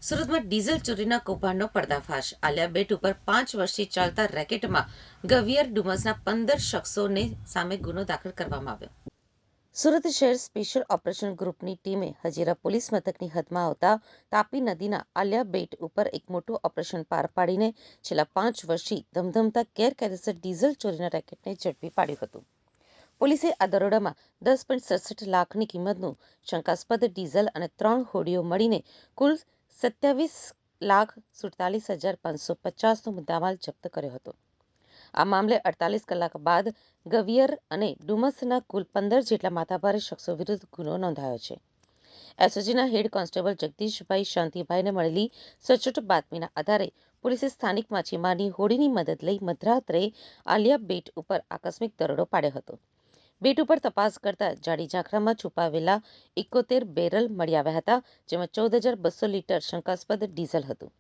સુરતમાં ડીઝલ ચોરીના કૌભાંડનો પર્દાફાશ. આલિયા બેટ ઉપર 5 વર્ષથી ચાલતા રેકેટમાં ગવિયર ડુમસના 15 શખ્સોને સામે ગુનો દાખલ કરવામાં આવ્યો. સુરત શહેર સ્પેશિયલ ઓપરેશન ગ્રુપની ટીમે હજીરા પોલીસ મથકની હદમાં આવતા તાપી નદીના આલિયા બેટ ઉપર એક મોટું ઓપરેશન પાર પાડીને છેલ્લા 5 વર્ષથી ધમધમતા ગેરકાયદેસર ડીઝલ ચોરીના રેકેટને ઝડપી પાડ્યું હતું. પોલીસે આ દરોડામાં 10.67 લાખની કિંમતનું શંકાસ્પદ ડીઝલ અને 3 હોડીઓ મળીને કુલ 27,47,550નો મુદ્દામાલ જપ્ત કર્યો હતો. આ મામલે 48 કલાક બાદ ગવિયર અને ડુમસના કુલ 15 જેટલા માથાભારે શખ્સો વિરુદ્ધ ગુનો નોંધાયો છે. એસઓજીના હેડ કોન્સ્ટેબલ જગદીશભાઈ શાંતિભાઈને મળેલી સચોટ બાતમીના આધારે પોલીસે સ્થાનિક માછીમારની હોડીની મદદ લઈ મધરાત્રે આલિયા બેટ ઉપર આકસ્મિક દરોડો પાડ્યો હતો. બેટ ઉપર તપાસ કરતા જાડી ઝાંખરામાં છુપાવેલા 71 બેરલ મળી આવ્યા હતા, જેમાં 14,200 લીટર શંકાસ્પદ ડીઝલ હતું.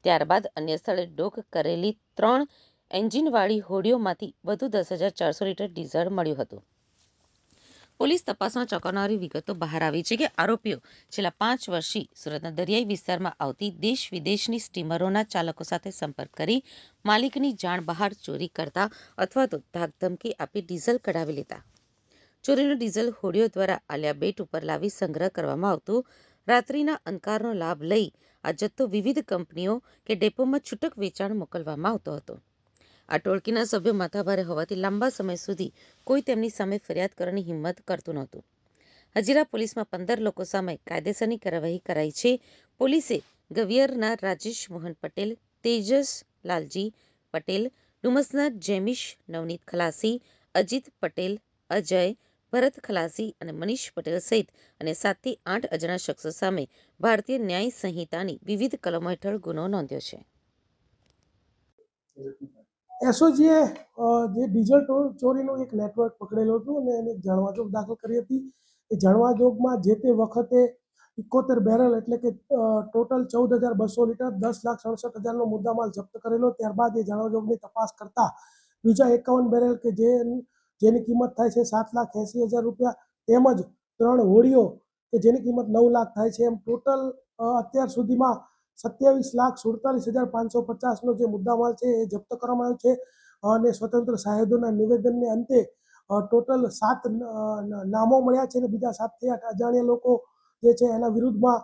ત્યારબાદ અન્ય સ્થળે ડોક કરેલી 3 એન્જિનવાળી હોડીઓમાંથી વધુ 10,400 લીટર ડીઝલ મળ્યું હતું. પોલીસ તપાસમાં ચોંકાવનારી વિગતો બહાર આવી છે કે આરોપીઓ છેલ્લા 5 વર્ષથી સુરતના દરિયાઈ વિસ્તારમાં આવતી દેશ વિદેશની સ્ટીમરોના ચાલકો સાથે સંપર્ક કરી માલિકની જાણ બહાર ચોરી કરતા અથવા તો ધાકધમકી આપી ડીઝલ કઢાવી લેતા. ચોરીનું ડીઝલ હોડીઓ દ્વારા આલિયા બેટ ઉપર લાવી સંગ્રહ કરવામાં આવતું. રાત્રિના અંધકારનો લાભ લઈ આ જથ્થો વિવિધ કંપનીઓ કે ડેપોમાં છૂટક વેચાણ મોકલવામાં આવતો હતો. આ ટોળકીના સભ્યો માથાભારે હોવાથી લાંબા સમય સુધી કોઈ તેમની સામે ફરિયાદ કરવાની હિંમત કરતું નહોતું. હજીરા પોલીસમાં 15 લોકો સામે કાયદેસરની કાર્યવાહી કરાઈ છે. પોલીસે ગવિયરના રાજેશ મોહન પટેલ, તેજસ લાલજી પટેલ, ડુમસના જેમિશ નવનીત ખલાસી, અજીત પટેલ, અજય, ભરત ખલાસી અને મનીષ પટેલ સહિત અને 7 થી 8 અજાણ્યા શખ્સો સામે ભારતીય ન્યાય સંહિતાની વિવિધ કલમો હેઠળ ગુનો નોંધ્યો છે. એસઓજીએ જે ડીઝલ ચોરીનું એક નેટવર્ક પકડેલું હતું અને એને જાણવાજોગ દાખલ કરી હતી. એ જાણવાજોગમાં જે તે વખતે 71 બેરલ એટલે કે ટોટલ 14,200 લીટર 10,67,000નો મુદ્દામાલ જપ્ત કરેલો. ત્યારબાદ એ જાણવાજોગની તપાસ કરતા બીજા 51 બેરલ કે જેની કિંમત થાય છે 7,80,000 રૂપિયા, તેમજ 3 હોડીઓ કે જેની કિંમત 9 લાખ થાય છે. એમ ટોટલ અત્યાર સુધીમાં 27,47,550નો જે મુદ્દામાલ છે એ જપ્ત કરવામાં આવ્યો છે. અને સ્વતંત્ર સાહેદોના નિવેદનને અંતે ટોટલ 7 નામો મળ્યા છે અને બીજા 7 થી 8 અજાણ્યા લોકો જે છે એના વિરુદ્ધમાં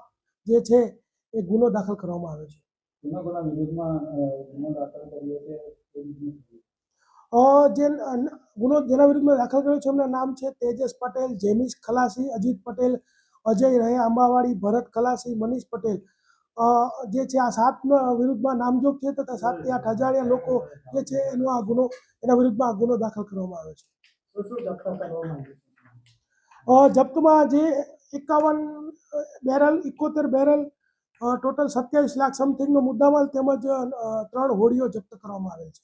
જે છે એ ગુનો દાખલ કરવામાં આવ્યો છે. જેના વિરુદ્ધમાં દાખલ કર્યો છે એમના નામ છે તેજસ પટેલ, જેમિશ ખલાસી, અજીત પટેલ, અજય રહે આંબાવાડી, ભરત ખલાસી, મનીષ પટેલ. જે છે આ 7 વિરુદ્ધમાં નામજોગ છે તથા 7 થી 8 અજાણ્યા લોકો જે છે એના વિરુદ્ધમાં ગુનો દાખલ કરવામાં આવ્યો છે. જપ્તમાં જે 51 બેરલ, 71 બેરલ, ટોટલ 27 લાખ સમથિંગનો મુદ્દામાલ તેમજ 3 હોડીઓ જપ્ત કરવામાં આવેલ છે.